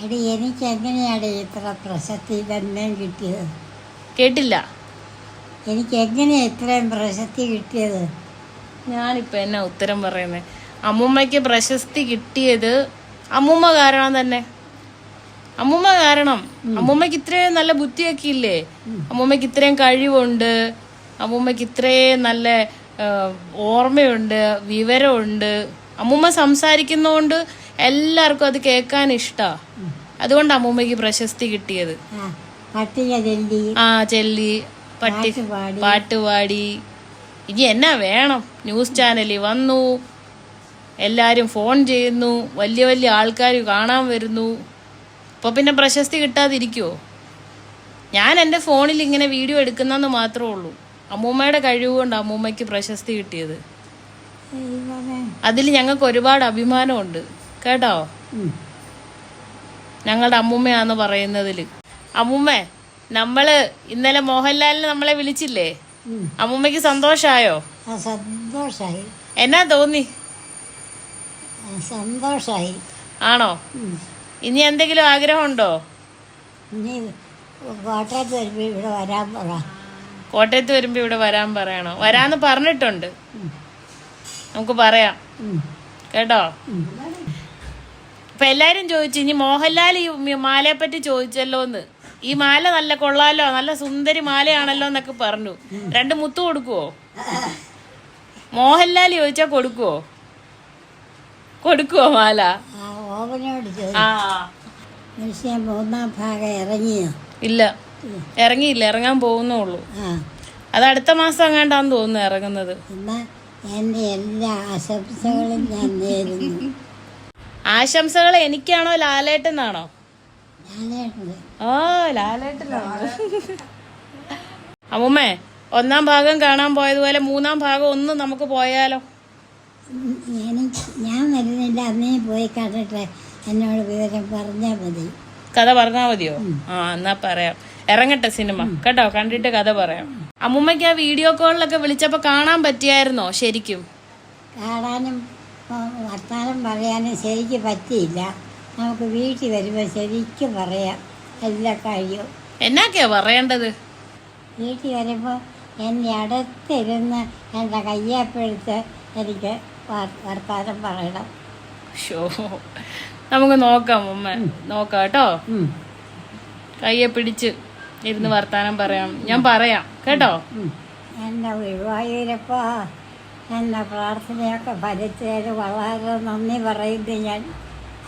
എടി എനിക്ക് എങ്ങനെയാണ് ഇത്ര പ്രശസ്തി തന്നെ കിട്ടിയത്? കേട്ടില്ല. എനിക്ക് എങ്ങനെയാ ഇത്രയും പ്രശസ്തി കിട്ടിയത്? ഞാനിപ്പോൾ എന്നാ ഉത്തരം പറയുന്നത്? അമ്മൂമ്മയ്ക്ക് പ്രശസ്തി കിട്ടിയത് അമ്മൂമ്മ കാരണം തന്നെ. അമ്മൂമ്മ കാരണം. അമ്മൂമ്മയ്ക്ക് ഇത്രയും നല്ല ബുദ്ധിയൊക്കെ ഇല്ലേ, അമ്മൂമ്മയ്ക്ക് ഇത്രയും കഴിവുണ്ട്, അമ്മൂമ്മയ്ക്ക് ഇത്രയും നല്ല ഓർമ്മയുണ്ട്, വിവരമുണ്ട്. അമ്മൂമ്മ സംസാരിക്കുന്നതുകൊണ്ട് എല്ലാവർക്കും അത് കേൾക്കാൻ ഇഷ്ടമാണ്. അതുകൊണ്ട് അമ്മൂമ്മയ്ക്ക് പ്രശസ്തി കിട്ടിയത്. ചെല്ലി, പാട്ടുപാടി. ഇനി എന്നാ വേണം? ന്യൂസ് ചാനലിൽ വന്നു, എല്ലാവരും ഫോൺ ചെയ്യുന്നു, വലിയ വലിയ ആൾക്കാർ കാണാൻ വരുന്നു. അപ്പോൾ പിന്നെ പ്രശസ്തി കിട്ടാതിരിക്കുമോ? ഞാൻ എൻ്റെ ഫോണിൽ ഇങ്ങനെ വീഡിയോ എടുക്കുന്നെന്ന് മാത്രമേ ഉള്ളൂ. അമ്മൂമ്മയുടെ കഴിവുകൊണ്ട് അമ്മൂമ്മയ്ക്ക് പ്രശസ്തി കിട്ടിയത്. അതിൽ ഞങ്ങൾക്ക് ഒരുപാട് അഭിമാനമുണ്ട് കേട്ടോ, ഞങ്ങളുടെ അമ്മൂമ്മയാന്ന് പറയുന്നതിൽ. അമ്മൂമ്മേ, നമ്മള് ഇന്നലെ മോഹൻലാലിന് നമ്മളെ വിളിച്ചില്ലേ? അമ്മൂമ്മയ്ക്ക് സന്തോഷായോ? സന്തോഷായി. എന്നാ തോന്നി? സന്തോഷായി. ആണോ? ഇനി എന്തെങ്കിലും ആഗ്രഹമുണ്ടോ? ഇനി കോട്ടയത്ത് വരുമ്പോ ഇവിടെ വരാൻ പറ. കോട്ടയത്ത് വരുമ്പോ ഇവിടെ വരാൻ പറയണോ? വരാന്ന് പറഞ്ഞിട്ടുണ്ട്, നമുക്ക് പറയാം കേട്ടോ. ഇപ്പൊ എല്ലാരും ചോദിച്ചു ഇനി മോഹൻലാൽ ഈ മാലയെ പറ്റി ചോദിച്ചല്ലോന്ന്. ഈ മാല നല്ല കൊള്ളാലോ, നല്ല സുന്ദരി മാലയാണല്ലോ എന്നൊക്കെ പറഞ്ഞു. 2 മുത്ത് കൊടുക്കുവോ? മോഹൻലാൽ ചോദിച്ചാ കൊടുക്കുവോ മാല? ആ, 3ാം ഭാഗം ഇറങ്ങിയോ? ഇല്ല, ഇറങ്ങിയില്ല, ഇറങ്ങാൻ പോകുന്നേ ഉള്ളൂ. അത് അടുത്ത മാസം എങ്ങാണ്ടാന്ന് തോന്നുന്നു ഇറങ്ങുന്നത്. എൻ്റെ എല്ലാ ആശംസകളും ഞാൻ നേരുന്നു. ആശംസകൾ എനിക്കാണോ ലാലേട്ടനാണോ? ലാലേട്ടനാണോ? അമ്മൂമ്മേ, 1ാം ഭാഗം കാണാൻ പോയതുപോലെ 3ാം ഭാഗം ഒന്ന് നമുക്ക് പോയാലോ? ഞാൻ വരുന്നില്ല, അന്നേ പോയി കണ്ടിട്ട് എന്നോട് വിവരം പറഞ്ഞാൽ മതി. കഥ പറഞ്ഞാൽ മതിയോ? എന്നാ പറയാം. ഇറങ്ങട്ടെ സിനിമ കേട്ടോ, കണ്ടിട്ട് കഥ പറയാം. അമ്മൂമ്മയ്ക്ക് ആ വീഡിയോ കോളിലൊക്കെ വിളിച്ചപ്പോ കാണാൻ പറ്റിയായിരുന്നോ? ശരിക്കും കാണാനും വർത്താനം പറയാനും ശരിക്കും പറ്റിയില്ല. നമുക്ക് വീട്ടിൽ വരുമ്പോൾ ശരിക്കും പറയാം എല്ലാ കാര്യവും. എന്നാക്കെയാ പറയേണ്ടത്? വീട്ടിൽ വരുമ്പോൾ എന്നെ അടുത്തിരുന്ന് എൻ്റെ കയ്യപ്പെടുത്ത് എനിക്ക് വർത്താനം പറയണം. നമുക്ക് നോക്കാം അമ്മ, നോക്കാം കേട്ടോ. കയ്യെ പിടിച്ച് ഇരുന്ന് വർത്താനം പറയാം. ഞാൻ പറയാം കേട്ടോ. എന്നെ ഗുരുവായൂരപ്പ, എന്നെ പ്രാർത്ഥനയൊക്കെ ഫലിച്ചതിന് വളരെ നന്ദി പറയുന്നു ഞാൻ.